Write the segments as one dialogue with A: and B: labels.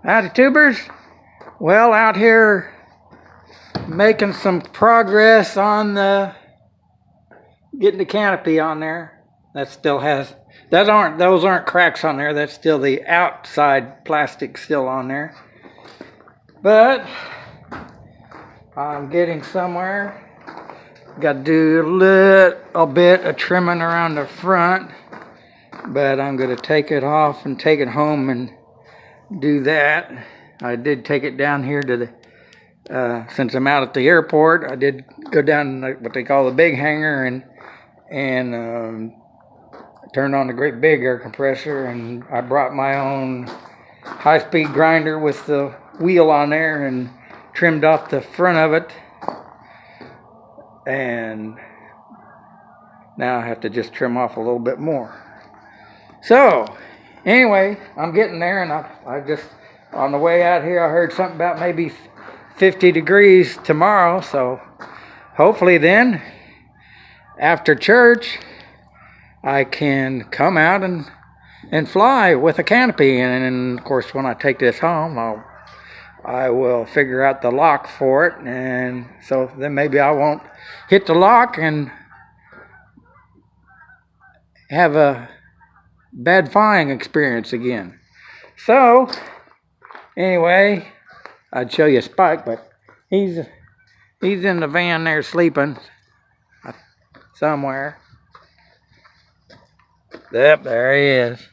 A: Howdy, tubers. Well, out here making some progress on getting the canopy on there. That still has, those aren't cracks on there. That's still the outside plastic still on there. But I'm getting somewhere. Got to do a little bit of trimming around the front, but I'm going to take it off and take it home and do that. I did take it down here to the, since I'm out at the airport, I did go down to what they call the big hangar and turned on the great big air compressor, and I brought my own high-speed grinder with the wheel on there and trimmed off the front of it. And now I have to just trim off a little bit more. So anyway, I'm getting there, and I just, on the way out here, I heard something about maybe 50 degrees tomorrow. So hopefully then, after church, I can come out and fly with a canopy. And of course, when I take this home, I will figure out the lock for it, and so then maybe I won't hit the lock and have a bad flying experience again. So anyway, I'd show you Spike, but he's in the van there sleeping somewhere. Yep, there he is.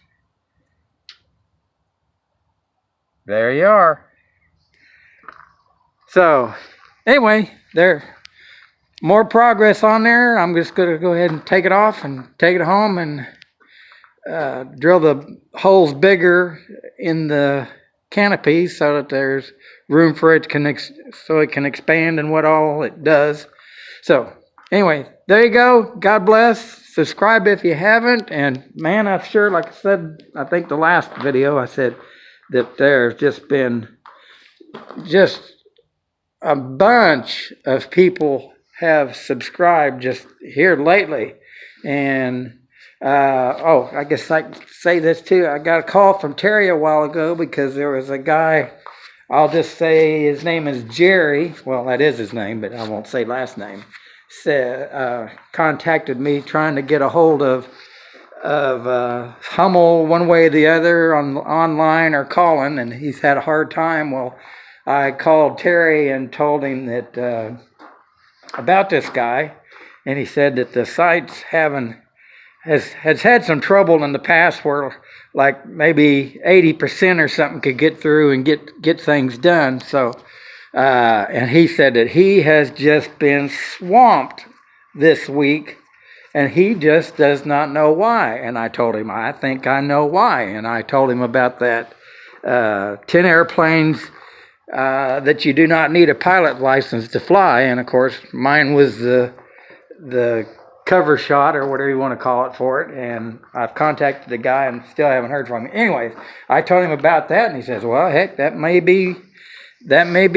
A: There you are. So anyway, there more progress on there. I'm just going to go ahead and take it off and take it home and drill the holes bigger in the canopy so that there's room for it so it can expand and what all it does. So anyway, there you go. God bless. Subscribe if you haven't. And man, I'm sure, like I said, I think the last video I said that there's just been a bunch of people have subscribed just here lately. And I guess I can say this too. I got a call from Terry a while ago because there was a guy, I'll just say his name is Jerry. Well, that is his name, but I won't say last name. Contacted me trying to get a hold of Hummel one way or the other online or calling, and he's had a hard time. Well, I called Terry and told him that about this guy, and he said that the site's has had some trouble in the past where like maybe 80% or something could get through and get things done. So and he said that he has just been swamped this week, and he just does not know why. And I told him, I think I know why. And I told him about that 10 airplanes that you do not need a pilot license to fly. And of course, mine was the cover shot or whatever you want to call it for it. And I've contacted the guy and still haven't heard from him. Anyways, I told him about that, and he says, well, heck, that may be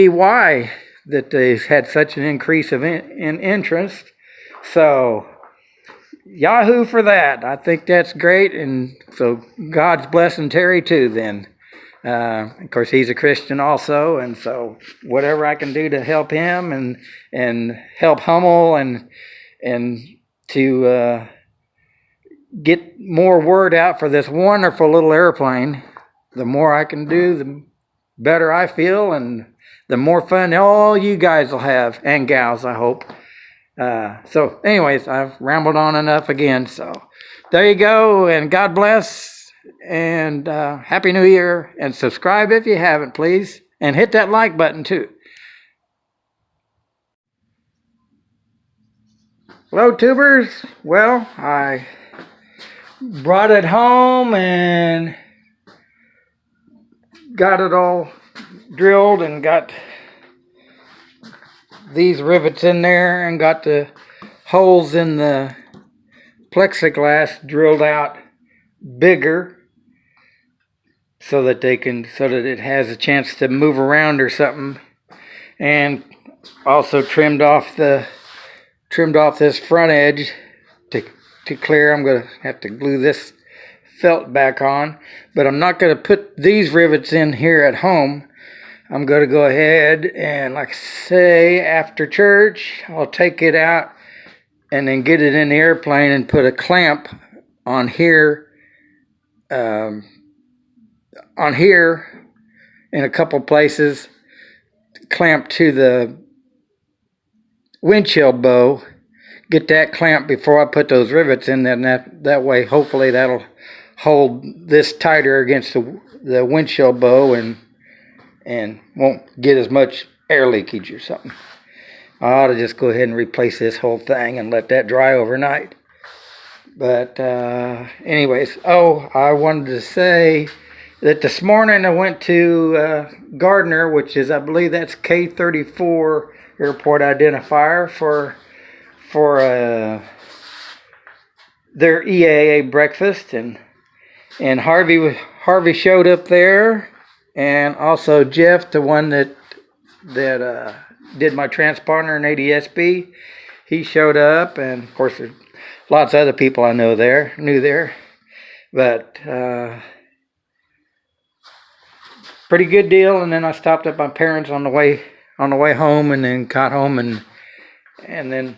A: why that they've had such an increase in interest. So yahoo for that. I think that's great. And so God's blessing Terry too then. Of course, he's a Christian also, and so whatever I can do to help him and help Hummel and to get more word out for this wonderful little airplane, the more I can do, the better I feel, and the more fun all you guys will have, and gals, I hope. So anyways, I've rambled on enough again, so there you go, and God bless. And Happy New Year, and subscribe if you haven't, please, and hit that like button too. Hello, tubers. Well, I brought it home and got it all drilled and got these rivets in there and got the holes in the plexiglass drilled out bigger so that it has a chance to move around or something, and also trimmed off this front edge to clear. I'm going to have to glue this felt back on, but I'm not going to put these rivets in here at home. I'm going to go ahead and, like I say, after church, I'll take it out and then get it in the airplane and put a clamp on here, in a couple places, clamp to the windshield bow. Get that clamp before I put those rivets in, then that way hopefully that'll hold this tighter against the windshield bow and won't get as much air leakage or something. I ought to just go ahead and replace this whole thing and let that dry overnight. But anyways, I wanted to say that this morning I went to Gardner, which is, I believe that's K34 airport identifier for their EAA breakfast, and Harvey showed up there, and also Jeff, the one that did my transponder in ADSB, he showed up, and of course there's lots of other people I knew there, but pretty good deal. And then I stopped at my parents on the way home, and then got home and then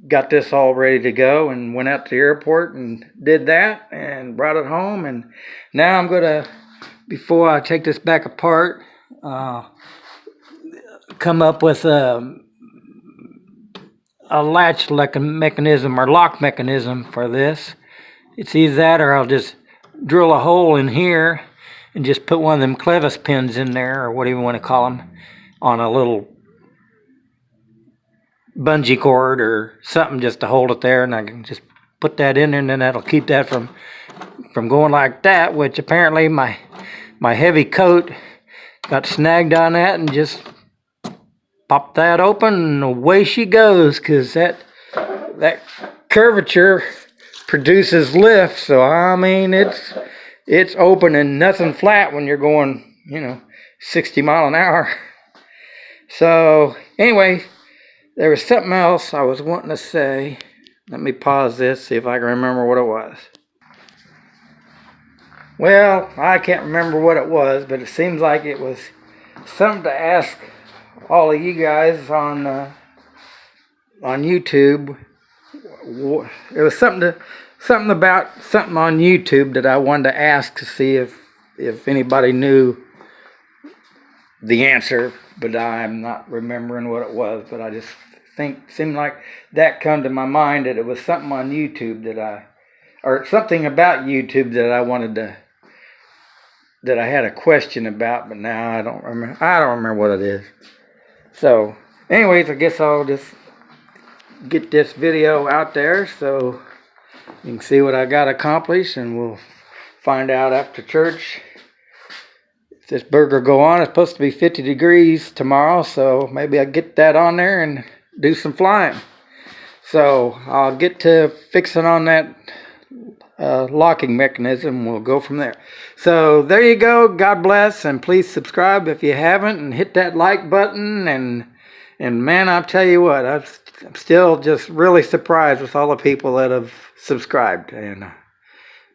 A: got this all ready to go and went out to the airport and did that and brought it home. And now I'm gonna, before I take this back apart, come up with a latch mechanism or lock mechanism for this. It's either that or I'll just drill a hole in here and just put one of them clevis pins in there, or whatever you want to call them, on a little bungee cord or something just to hold it there, and I can just put that in there, and then that'll keep that from going like that, which apparently my heavy coat got snagged on that, and just pop that open and away she goes, because that curvature produces lift. So I mean, it's open and nothing flat when you're going 60 miles an hour. So anyway, there was something else I was wanting to say. Let me pause this, see if I can remember what it was. Well, I can't remember what it was, but it seems like it was something to ask all of you guys on YouTube. It was something about something on YouTube that I wanted to ask to see if anybody knew the answer, but I'm not remembering what it was. But I just seemed like that come to my mind, that it was something on YouTube or something about YouTube that I wanted that I had a question about, but now I don't remember what it is. So anyways, I guess I'll just get this video out there so you can see what I got accomplished, and we'll find out after church if this burger go on. It's supposed to be 50 degrees tomorrow, so maybe I'll get that on there and do some flying. So I'll get to fixing on that locking mechanism. We'll go from there. So there you go. God bless, and please subscribe if you haven't, and hit that like button. And man, I'll tell you what, I'm still just really surprised with all the people that have subscribed.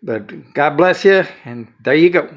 A: But God bless you, and there you go.